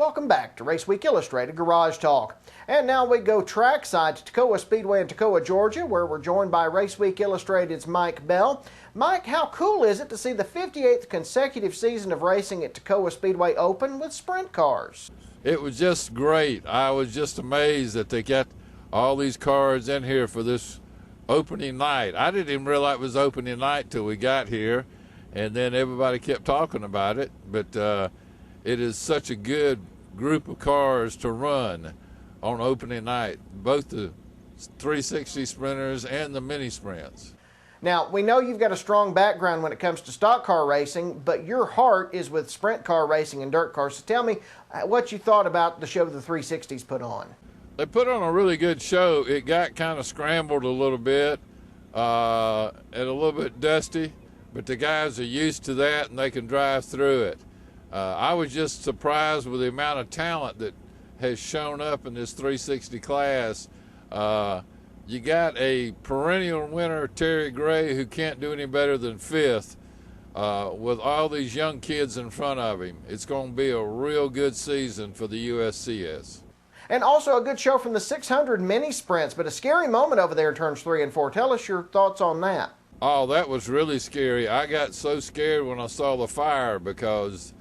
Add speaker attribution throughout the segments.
Speaker 1: Welcome back to Raceweek Illustrated Garage Talk. And now we go trackside to Toccoa Speedway in Toccoa, Georgia, where we're joined by Raceweek Illustrated's Mike Bell. Mike, how cool is it to see the 58th consecutive season of racing at Toccoa Speedway open with sprint cars?
Speaker 2: It was just great. I was just amazed that they got all these cars in here for this opening night. I didn't even realize it was opening night till we got here, and then everybody kept talking about it. But it is such a good group of cars to run on opening night, both the 360 sprinters and the mini sprints.
Speaker 1: Now, we know you've got a strong background when it comes to stock car racing, but your heart is with sprint car racing and dirt cars. So tell me what you thought about the show the 360s put on.
Speaker 2: They put on a really good show. It got kind of scrambled a little bit and a little bit dusty, but the guys are used to that and they can drive through it. I was just surprised with the amount of talent that has shown up in this 360 class. You got a perennial winner, Terry Gray, who can't do any better than fifth. With all these young kids in front of him, it's going to be a real good season for the USCS.
Speaker 1: And also a good show from the 600 mini sprints, but a scary moment over there in turns 3 and 4. Tell us your thoughts on that.
Speaker 2: Oh, that was really scary. I got so scared when I saw the fire because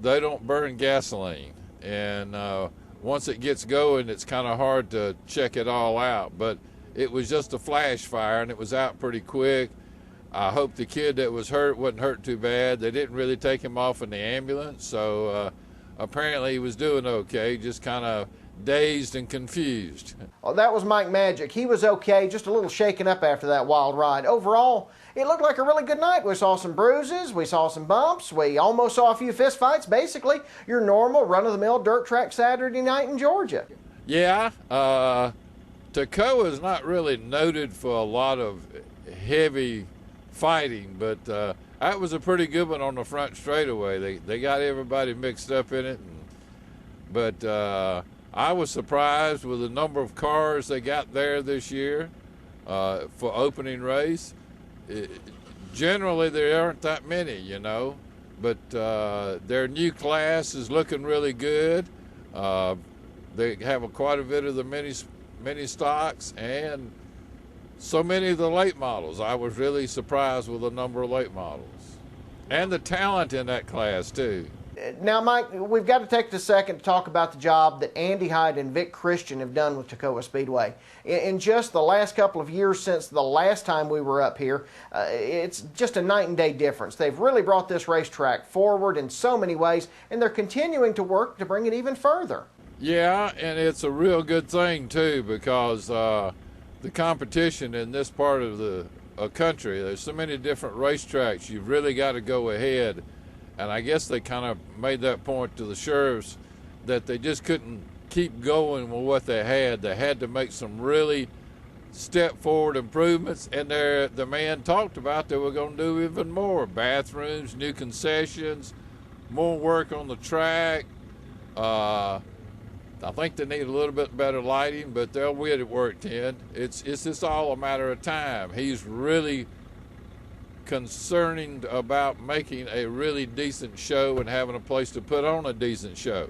Speaker 2: they don't burn gasoline. And once it gets going, it's kind of hard to check it all out. But it was just a flash fire, and it was out pretty quick. I hope the kid that was hurt wasn't hurt too bad. They didn't really take him off in the ambulance, so apparently he was doing okay, just kind of dazed and confused.
Speaker 1: Oh, that was Mike Magic. He was okay, just a little shaken up after that wild ride. Overall, it looked like a really good night. We saw some bruises, we saw some bumps, we almost saw a few fist fights. Basically, your normal run-of-the-mill dirt track Saturday night in Georgia.
Speaker 2: Yeah, Toccoa is not really noted for a lot of heavy fighting, but that was a pretty good one on the front straightaway. They got everybody mixed up in it, but I was surprised with the number of cars they got there this year for opening race. Generally, there aren't that many, you know, but their new class is looking really good. They have quite a bit of the mini stocks and so many of the late models. I was really surprised with the number of late models and the talent in that class too.
Speaker 1: Now, Mike, we've got to take a second to talk about the job that Andy Hyde and Vic Christian have done with Toccoa Speedway. In just the last couple of years since the last time we were up here, it's just a night and day difference. They've really brought this racetrack forward in so many ways, and they're continuing to work to bring it even further.
Speaker 2: Yeah, and it's a real good thing too, because the competition in this part of the country, there's so many different racetracks, you've really got to go ahead. And I guess they kind of made that point to the sheriffs that they just couldn't keep going with what they had. They had to make some really step forward improvements, and the man talked about they were going to do even more. Bathrooms, new concessions, more work on the track. I think they need a little bit better lighting, but they'll get it worked in. It's just all a matter of time. He's really concerned about making a really decent show and having a place to put on a decent show.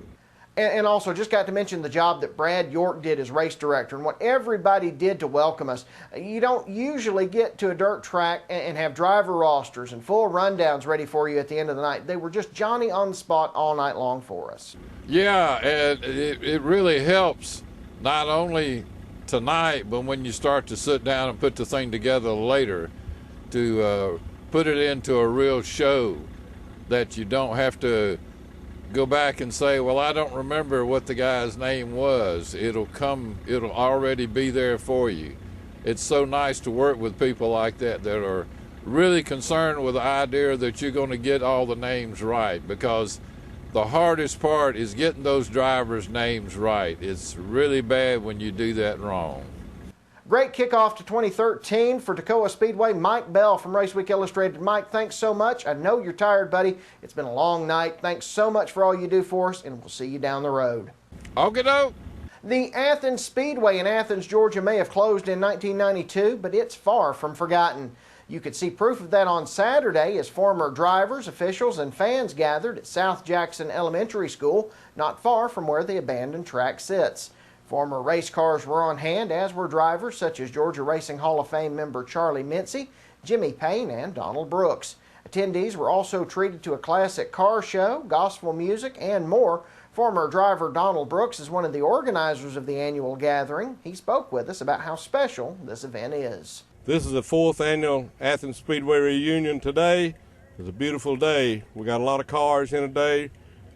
Speaker 1: And also, just got to mention the job that Brad York did as race director and what everybody did to welcome us. You don't usually get to a dirt track and have driver rosters and full rundowns ready for you at the end of the night. They were just Johnny on the spot all night long for us.
Speaker 2: Yeah, and it really helps not only tonight, but when you start to sit down and put the thing together later, to put it into a real show that you don't have to go back and say, well, I don't remember what the guy's name was. It'll already be there for you. It's so nice to work with people like that are really concerned with the idea that you're going to get all the names right, because the hardest part is getting those drivers' names right. It's really bad when you do that wrong.
Speaker 1: Great kickoff to 2013 for Toccoa Speedway. Mike Bell from Raceweek Illustrated. Mike, thanks so much. I know you're tired, buddy. It's been a long night. Thanks so much for all you do for us, and we'll see you down the road.
Speaker 2: Okey-doke.
Speaker 1: The Athens Speedway in Athens, Georgia may have closed in 1992, but it's far from forgotten. You could see proof of that on Saturday as former drivers, officials, and fans gathered at South Jackson Elementary School, not far from where the abandoned track sits. Former race cars were on hand, as were drivers such as Georgia Racing Hall of Fame member Charlie Mincy, Jimmy Payne, and Donald Brooks. Attendees were also treated to a classic car show, gospel music, and more. Former driver Donald Brooks is one of the organizers of the annual gathering. He spoke with us about how special this event is.
Speaker 3: This is the 4th annual Athens Speedway Reunion today. It's a beautiful day. We got a lot of cars here today.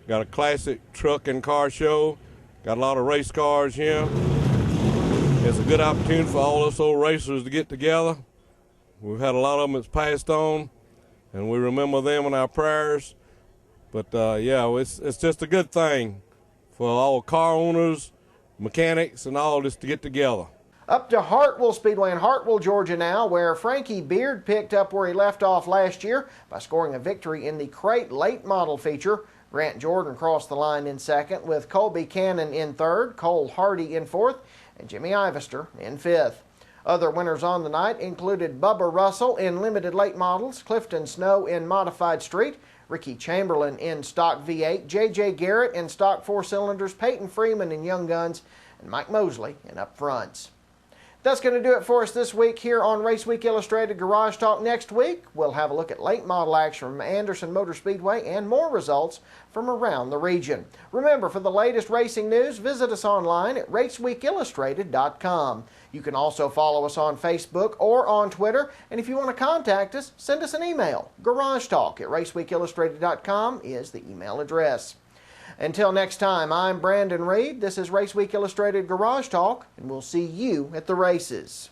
Speaker 3: Got a classic truck and car show. Got a lot of race cars here. It's a good opportunity for all us old racers to get together. We've had a lot of them that's passed on, and we remember them in our prayers. But yeah, it's just a good thing for all car owners, mechanics, and all just to get together.
Speaker 1: Up to Hartwell Speedway in Hartwell, Georgia now, where Frankie Beard picked up where he left off last year by scoring a victory in the crate late model feature. Grant Jordan crossed the line in second, with Colby Cannon in third, Cole Hardy in fourth, and Jimmy Ivester in fifth. Other winners on the night included Bubba Russell in limited late models, Clifton Snow in modified street, Ricky Chamberlain in stock V8, J.J. Garrett in stock 4 cylinders, Peyton Freeman in Young Guns, and Mike Mosley in up fronts. That's going to do it for us this week here on Raceweek Illustrated Garage Talk. Next week, we'll have a look at late model action from Anderson Motor Speedway and more results from around the region. Remember, for the latest racing news, visit us online at raceweekillustrated.com. You can also follow us on Facebook or on Twitter, and if you want to contact us, send us an email. garagetalk@raceweekillustrated.com is the email address. Until next time, I'm Brandon Reed. This is Raceweek Illustrated Garage Talk, and we'll see you at the races.